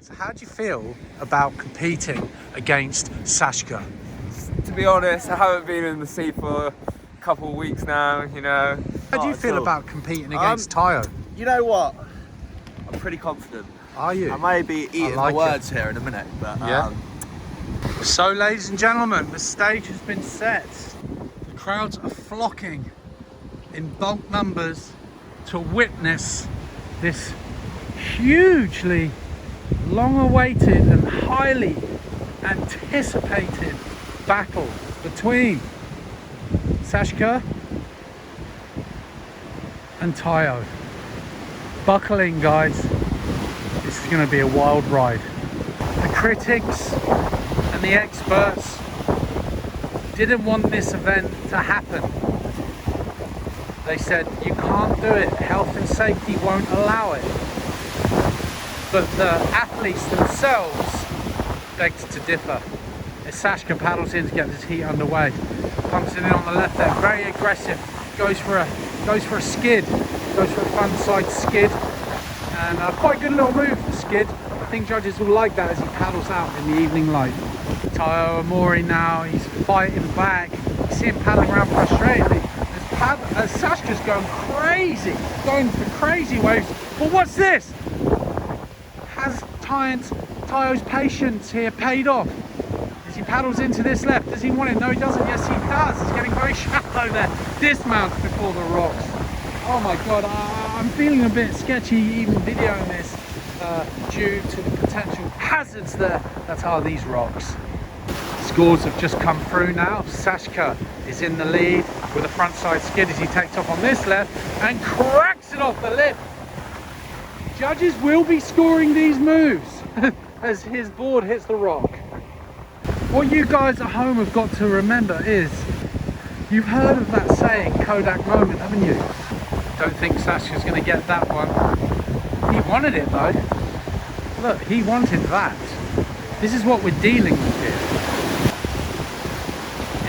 So how do you feel about competing against Sashka? To be honest, I haven't been in the sea for a couple of weeks now, you know. How do you feel about competing against Taiyo? You know what? I'm pretty confident. Are you? I may be eating my words here in a minute, but yeah. So, ladies and gentlemen, the stage has been set. The crowds are flocking in bulk numbers to witness this hugely long-awaited and highly anticipated battle between Sashka and Taiyo. Buckle in, guys. This is going to be a wild ride. The critics and the experts didn't want this event to happen. They said you can't do it, health and safety won't allow it. But the athletes themselves begged to differ. As Sashka paddles in to get this heat underway, pumps it in on the left there, very aggressive, goes for a skid, goes for a front side skid, and quite a good little move, the skid. I think judges will like that as he paddles out in the evening light. Taiyo Amori now, he's fighting back. You see him paddling around frustratingly. As Sashka's going crazy, going for crazy waves. But what's this? Has Taiyo's patience here paid off? As he paddles into this left, does he want it? No, he doesn't. Yes, he does. He's getting very shallow there. Dismounts before the rocks. Oh my God, I'm feeling a bit sketchy even videoing this due to the potential hazards there that are these rocks. Scores have just come through now. Sashka is in the lead with a front side skid as he takes off on this left and cracks it off the lip. Judges will be scoring these moves as his board hits the rock. What you guys at home have got to remember is, you've heard of that saying, Kodak moment, haven't you? Don't think Sashka's going to get that one. He wanted it though. Look, he wanted that. This is what we're dealing with here.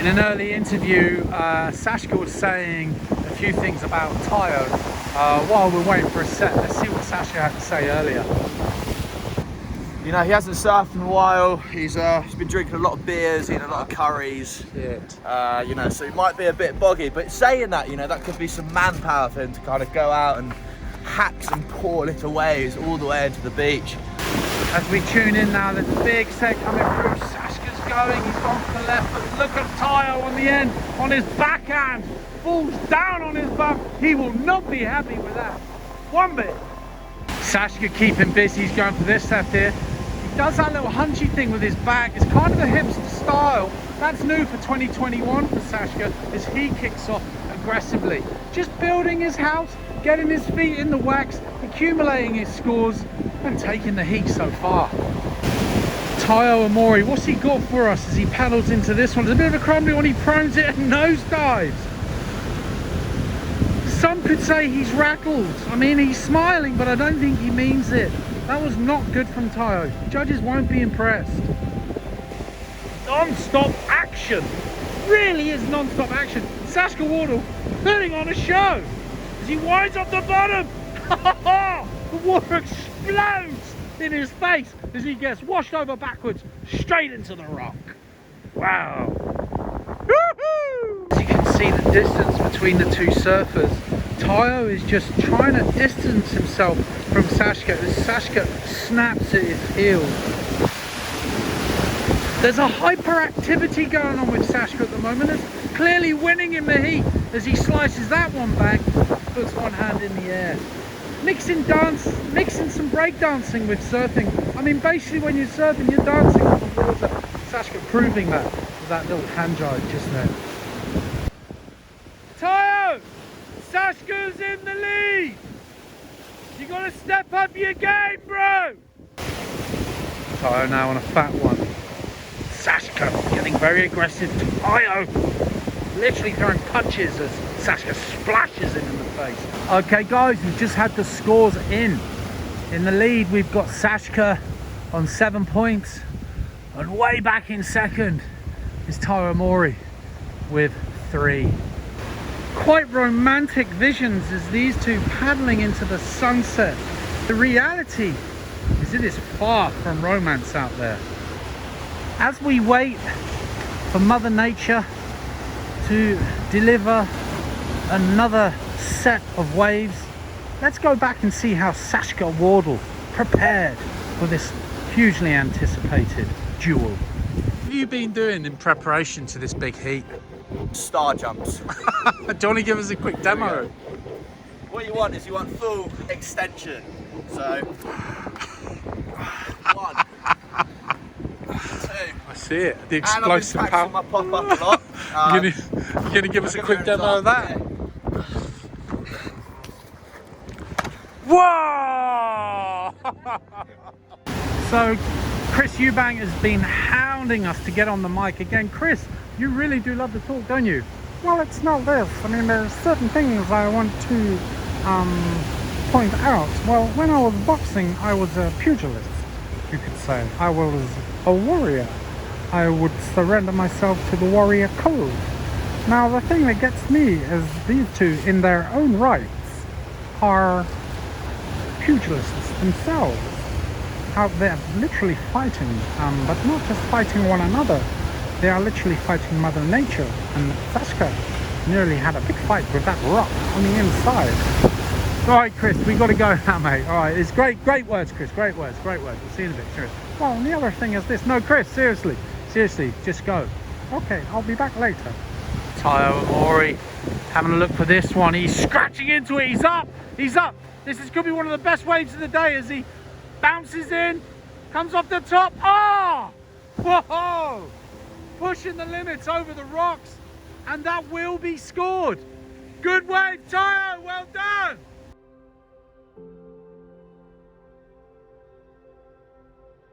In an early interview, Sashka was saying a few things about Taiyo while we're waiting for a set. Let's see what Sashka had to say earlier. you know, he hasn't surfed in a while. He's been drinking a lot of beers, eating a lot of curries. You know, so he might be a bit boggy. But saying that, you know, that could be some manpower for him to kind of go out and hack some poor little waves all the way into the beach. As we tune in now, there's a big set coming through. Sashka's going, he's gone to the left, but look at Taiyo on the end, on his backhand, falls down on his bum. He will not be happy with that, one bit. Sashka keeping busy, he's going for this left here. He does that little hunchy thing with his back. It's kind of a hipster style. That's new for 2021 for Sashka, as he kicks off aggressively. Just building his house, getting his feet in the wax, accumulating his scores, and taking the heat so far. Taiyo Amori, what's he got for us as he paddles into this one? There's a bit of a crumbly one, he prones it and nosedives. Some could say he's rattled. I mean, he's smiling, but I don't think he means it. That was not good from Taiyo. Judges won't be impressed. Non-stop action. Really is non-stop action. Sashka Wardle putting on a show as he winds up the bottom. The water explodes in his face as he gets washed over backwards straight into the rock. Wow. As you can see the distance between the two surfers, Taiyo is just trying to distance himself from Sashka as Sashka snaps at his heels. There's a hyperactivity going on with Sashka at the moment. It's clearly winning him the heat as he slices that one back, puts one hand in the air. Mixing some break dancing with surfing. I mean, basically when you're surfing, you're dancing on the water. Sashka proving that with that little hand jive just there. Taiyo! Sashka's in the lead! You gotta step up your game, bro! Taiyo now on a fat one. Sashka getting very aggressive. Taiyo literally throwing punches as Sashka splashes him in the face. Okay guys, we've just had the scores in. In the lead we've got Sashka on 7 points, and way back in second is Taiyo Amori with 3. Quite romantic visions as these two paddling into the sunset. The reality is it is far from romance out there. As we wait for Mother Nature to deliver another set of waves, let's go back and see how Sashka Wardle prepared for this hugely anticipated duel. What have you been doing in preparation to this big heat? Star jumps. Do you want to give us a quick demo? What you want is you want full extension. So, 1, 2. I see it. The explosive and power. my pop up a lot. You're gonna give us a quick demo of that? Whoa! So Chris Eubank has been hounding us to get on the mic again. Chris, you really do love to talk, don't you? Well, it's not this. I mean, there's certain things I want to point out. Well, when I was boxing, I was a pugilist, you could say. I was a warrior. I would surrender myself to the warrior code. Now, the thing that gets me is these two, in their own rights, are pugilists themselves. Out there literally fighting, but not just fighting one another. They are literally fighting Mother Nature, and Sashka nearly had a big fight with that rock on the inside. All right, Chris, we got to go now, mate. All right, it's great words, Chris. Great words. We'll see you in a bit. Cheers. Well, and the other thing is this. No, Chris, seriously, just go. Okay, I'll be back later. Taiyo Amori having a look for this one. He's scratching into it. He's up. This is could be one of the best waves of the day as he bounces in, comes off the top. Ah! Whoa! Pushing the limits over the rocks, and that will be scored. Good wave, Taiyo. Well done.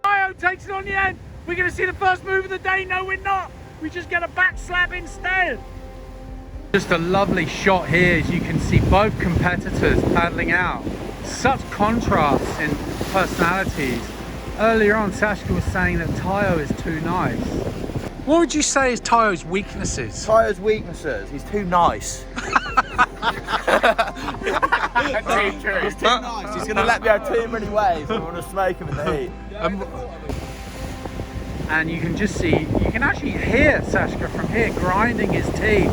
Taiyo takes it on the end. We're going to see the first move of the day. No, we're not. We just get a back slap instead. Just a lovely shot here, as you can see both competitors paddling out. Such contrasts in personalities. Earlier on, Sashka was saying that Taiyo is too nice. What would you say is Taiyo's weaknesses? Taiyo's weaknesses, he's too nice. He's too nice. He's going to let me have too many waves. I want to smoke him in the heat. And you can just see, you can actually hear Sashka from here grinding his teeth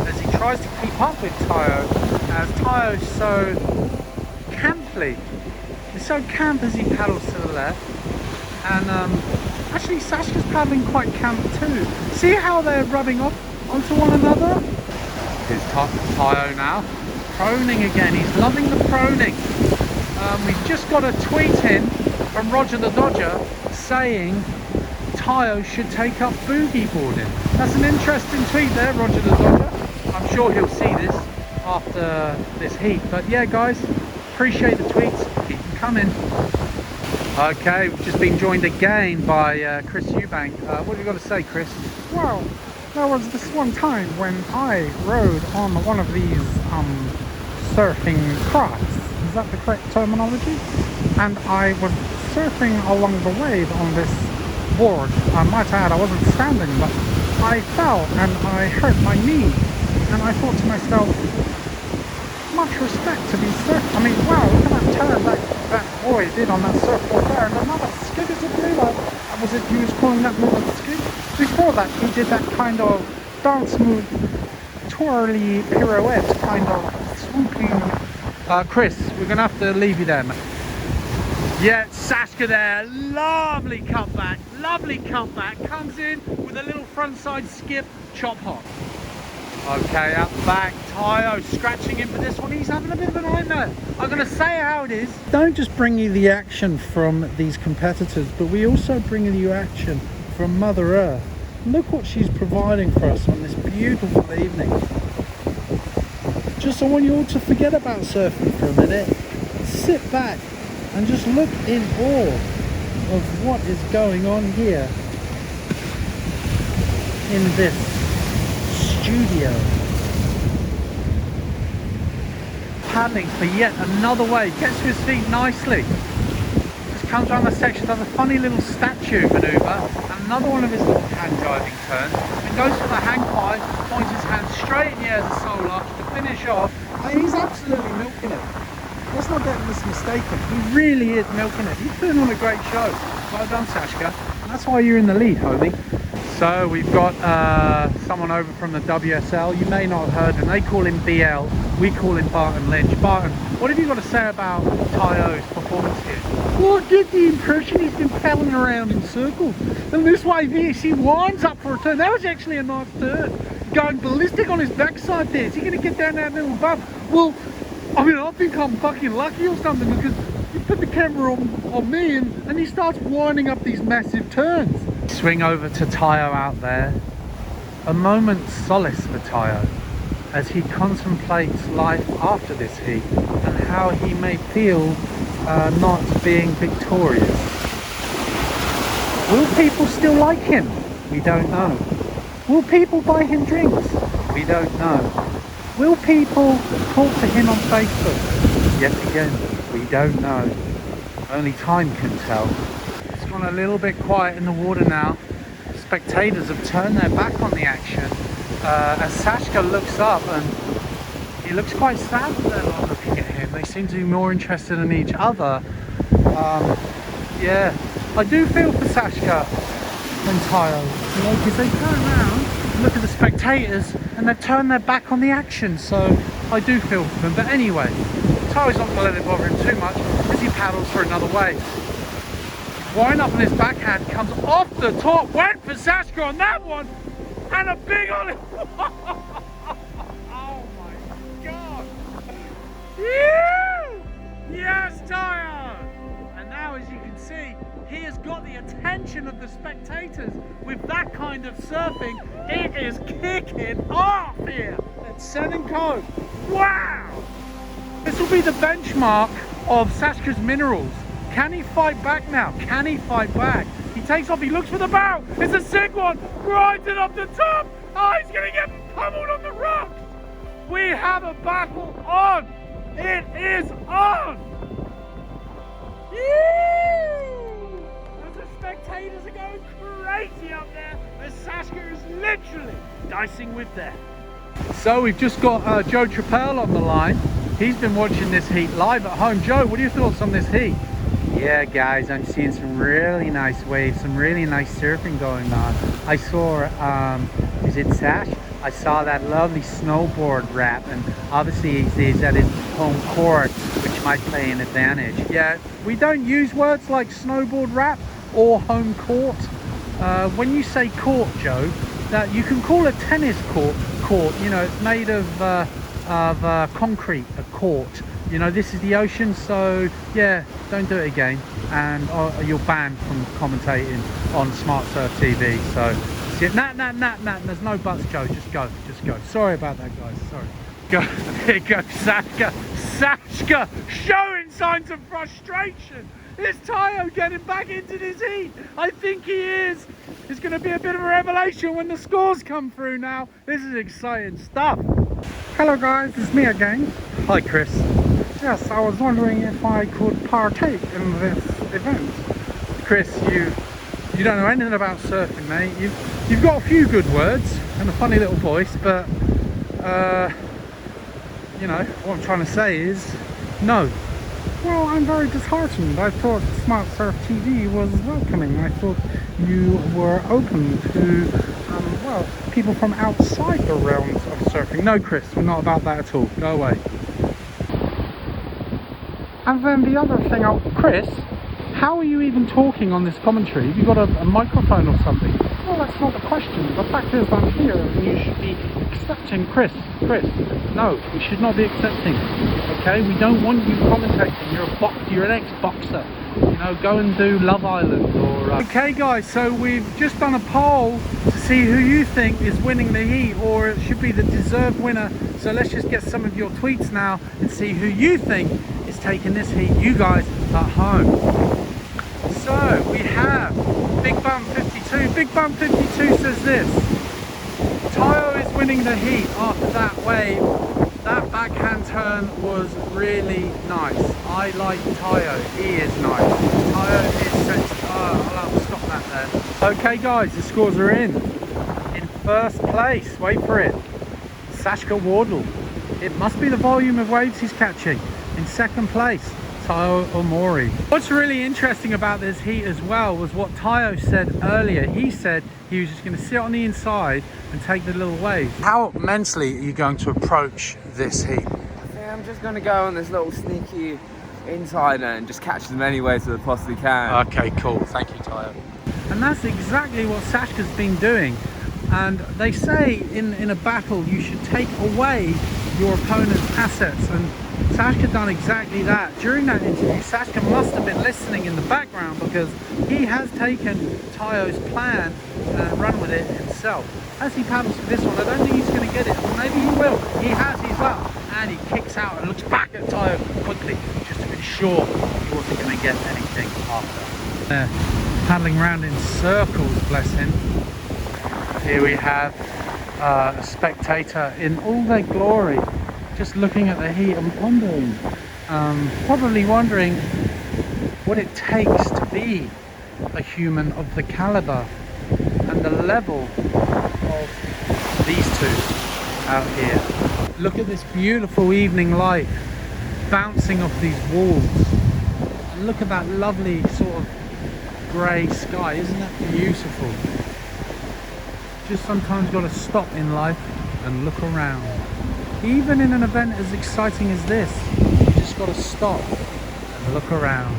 as he tries to keep up with Taiyo, as Taiyo's so camply. He's so camp as he paddles to the left. And actually Sashka's paddling quite camp too. See how they're rubbing off onto one another? Here's Taiyo now, proning again. He's loving the proning. We've just got a tweet in from Roger the Dodger saying Taiyo should take up boogie boarding. That's an interesting tweet there, Roger the Dodger. I'm sure he'll see this after this heat. But yeah, guys, appreciate the tweets. Keep them coming. Okay, we've just been joined again by Chris Eubank. What have you got to say, Chris? Well, there was this one time when I rode on one of these surfing crafts. Is that the correct terminology? And I was surfing along the wave on this board. I might add, I wasn't standing, but I fell and I hurt my knee. And I thought to myself, much respect to these surfers. I mean, wow, look at that turn that boy did on that surfboard there. And another skid, is it really? Was it, you was calling that move a skid? Before that, he did that kind of dance move, twirly pirouette, kind of swooping. Chris, we're going to have to leave you there, mate. Yeah, Sashka there, lovely cutback, comes in with a little frontside skip, chop hop. Okay, up back, Taiyo scratching in for this one. He's having a bit of a nightmare. I'm going to say how it is. Don't just bring you the action from these competitors, but we also bring you action from Mother Earth. Look what she's providing for us on this beautiful evening. Just I want you all to forget about surfing for a minute. Sit back and just look in awe of what is going on here in this studio. Paddling for yet another wave, gets to his feet nicely. Just comes around the section, does a funny little statue maneuver, and another one of his little hand driving turns, and goes for the hang five, points his hand straight in the air as a soul arch to finish off. I mean, he's absolutely milking it. let's not get this mistaken. He really is milking it. He's putting on a great show. Well done, Sashka. And that's why you're in the lead, homie. So we've got someone over from the WSL. You may not have heard him. They call him BL. We call him Barton Lynch. Barton, what have you got to say about Taiyo's performance here? Well, I get the impression he's been palling around in circles. And this wave here, she winds up for a turn. That was actually a nice turn. Going ballistic on his backside there. Is he going to get down that little bump? Well, I mean, I think I'm fucking lucky or something, because you put the camera on me and he starts winding up these massive turns. Swing over to Taiyo out there. A moment's solace for Taiyo as he contemplates life after this heat and how he may feel not being victorious. Will people still like him? We don't know. Will people buy him drinks? We don't know. Will people talk to him on Facebook? Yet again, we don't know. Only time can tell. It's gone a little bit quiet in the water now. Spectators have turned their back on the action as Sashka looks up, and he looks quite sad that they're not looking at him. They seem to be more interested in each other. Yeah, I do feel for Sashka and Taiyo, you know, because they turn around and look at the spectators and they've turned their back on the action, so I do feel for them. But anyway, Taiyo's not going to let it bother him too much as he paddles for another wave. Wind up on his backhand, comes off the top, went for Sashka on that one, and a big on it. Oh my god! Yeah! Yes, Taiyo! And now, as you can see, he has got the attention of the spectators with that kind of surfing. It is kicking off here at Sen & Co. Wow! This will be the benchmark of Sashka's minerals. Can he fight back now? Can he fight back? He takes off, he looks for the bow. It's a sick one. Grinds it up the top. Oh, he's going to get pummeled on the rocks. We have a battle on. It is on. Yee! And the spectators are going crazy up there as Sashka is literally dicing with them. So we've just got Joe Trappell on the line. He's been watching this heat live at home. Joe, what are your thoughts on this heat? Yeah guys, I'm seeing some really nice waves, some really nice surfing going on. I saw, is it Sash? I saw that lovely snowboard wrap, and obviously he's at his home court, which might play an advantage. Yeah, we don't use words like snowboard wrap or home court. When you say court, Joe, that you can call a tennis court, you know, it's made of concrete, a court. You know, this is the ocean, so yeah, don't do it again, and you're banned from commentating on Smart Surf TV. So, there's no buts, Joe. Just go. Sorry about that, guys. Sorry. Go. There goes Sashka showing signs of frustration. Is Taiyo getting back into this heat? I think he is. It's going to be a bit of a revelation when the scores come through now. This is exciting stuff. Hello guys, it's me again. Hi, Chris. Yes, I was wondering if I could partake in this event. Chris, you don't know anything about surfing, mate. You've got a few good words and a funny little voice, but you know what I'm trying to say is no. Well, I'm very disheartened. I thought Smart Surf TV was welcoming. I thought you were open to well, people from outside the realms of surfing. No, Chris, we're not about that at all. Go away. And then the other thing, Chris, how are you even talking on this commentary? Have you got a microphone or something? well, that's not the question. The fact is I'm here and you should be accepting. Chris, no, we should not be accepting. Okay, we don't want you commentating. You're an ex-boxer. You know, go and do Love Island or... Okay guys, so we've just done a poll to see who you think is winning the heat, or it should be the deserved winner. So let's just get some of your tweets now and see who you think is taking this heat, you guys at home. So we have Big Bum 52. Big Bum 52 says this: Taiyo is winning the heat after that wave. That backhand turn was really nice. I like Taiyo. He is nice. Taiyo is set. Oh, I'll have to stop that there. Okay guys, the scores are in. In first place, wait for it, Sashka Wardle. It must be the volume of waves he's catching. In in second place, Taiyo Amori. What's really interesting about this heat as well was what Taiyo said earlier. He said he was just going to sit on the inside and take the little waves. How mentally are you going to approach this heat? I think I'm just going to go on this little sneaky insider and just catch as many waves as I possibly can. Okay, cool. Thank you, Taiyo. And that's exactly what Sashka's been doing. And they say in a battle you should take away your opponent's assets, and Sashka done exactly that. During that interview, Sashka must have been listening in the background, because he has taken Taiyo's plan and run with it himself. As he paddles for this one, I don't think he's going to get it. Maybe he will. He has his well. And he kicks out and looks back at Taiyo quickly, just to be sure he wasn't going to get anything after. Paddling around in circles, bless him. Here we have a spectator in all their glory, just looking at the heat and wondering, probably wondering what it takes to be a human of the caliber and the level of these two out here. Look at this beautiful evening light bouncing off these walls, and look at that lovely sort of grey sky. Isn't that beautiful? Just sometimes got to stop in life and look around. Even in an event as exciting as this, you just got to stop and look around.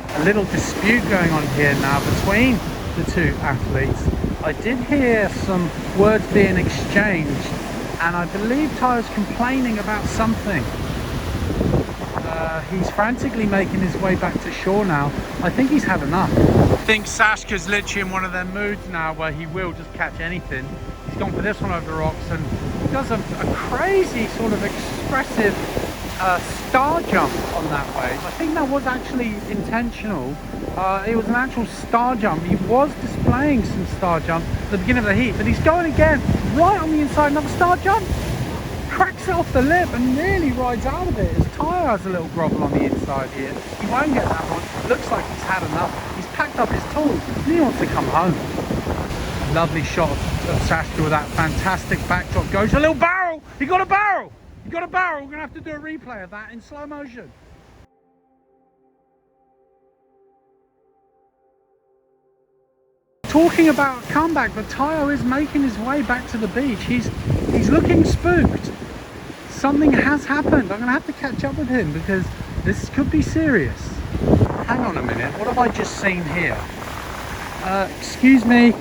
A little dispute going on here now between the two athletes. I did hear some words being exchanged, and I believe Taiyo's complaining about something. He's frantically making his way back to shore now. I think he's had enough. I think Sashka's literally in one of their moods now where he will just catch anything. He's gone for this one over the rocks and does a crazy sort of expressive star jump on that wave. I think that was actually intentional. It was an actual star jump. He was displaying some star jump at the beginning of the heat, but he's going again right on the inside, another star jump. Cracks it off the lip and really rides out of it, as Taiyo has a little grovel on the inside here. He won't get that one. Looks like he's had enough. He's packed up his tools and he wants to come home. A lovely shot of Sashka with that fantastic backdrop. Goes a little barrel. He got a barrel. He got a barrel. We're going to have to do a replay of that in slow motion. Talking about a comeback, but Taiyo is making his way back to the beach. He's looking spooked. Something has happened. I'm going to have to catch up with him because this could be serious. Hang on a minute. What have I just seen here? Excuse me.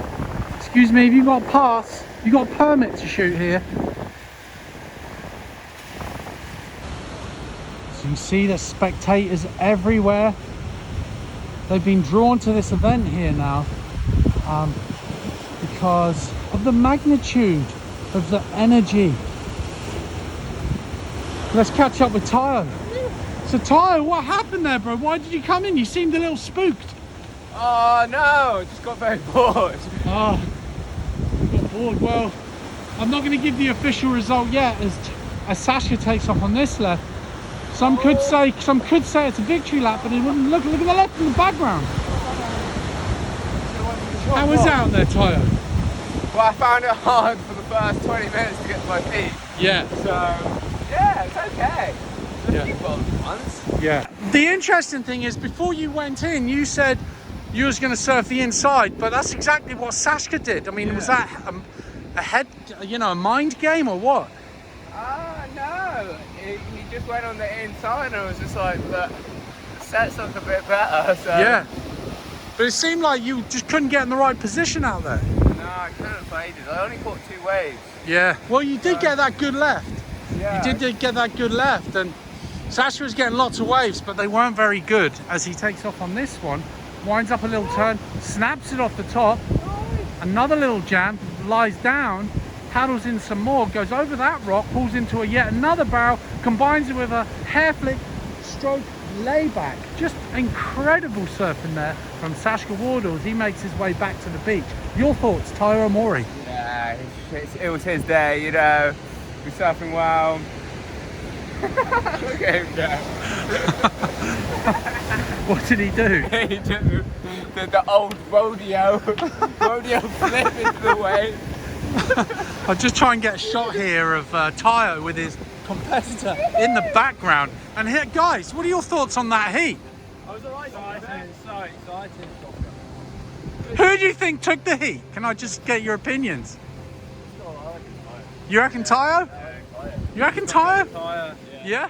Excuse me. Have you got a pass? You got a permit to shoot here? So you can see there's spectators everywhere. They've been drawn to this event here now. Because of the magnitude of the energy. Let's catch up with Taiyo. So Taiyo, what happened there, bro? Why did you come in? You seemed a little spooked. Oh no, I just got very bored. Oh, you got bored. Well, I'm not going to give the official result yet as Sashka takes off on this lap. Some could say it's a victory lap, but it wouldn't look at the left in the background. How was it out there, Taiyo? Well, I found it hard for the first 20 minutes to get to my feet. Yeah. So, yeah, it's okay. There's a few bumps once. Yeah. The interesting thing is, before you went in, you said you was going to surf the inside, but that's exactly what Sashka did. I mean, was that a head, a mind game or what? No. He just went on the inside and I was just like, look, the sets look a bit better, so... Yeah. But it seemed like you just couldn't get in the right position out there. No, I couldn't have played it. I only caught 2 waves. Yeah. Well, you did get that good left. Yeah. You did get that good left, and Sashka was getting lots of waves, but they weren't very good. As he takes off on this one, winds up a little turn, snaps it off the top, another little jam, lies down, paddles in some more, goes over that rock, pulls into yet another barrel, combines it with a hair flick, stroke, layback. Just incredible surfing there from Sashka Wardle as he makes his way back to the beach. Your thoughts, Taiyo Amori? Yeah, it was his day, We're surfing well. Look at him go. What did he do? He did the old rodeo flip into the wave. I'll just try and get a shot here of Taiyo with his competitor in the background. And here, guys, what are your thoughts on that heat? I was alright. So excited. Who do you think took the heat? Can I just get your opinions? You reckon Taiyo? You reckon Taiyo? Tire, Yeah?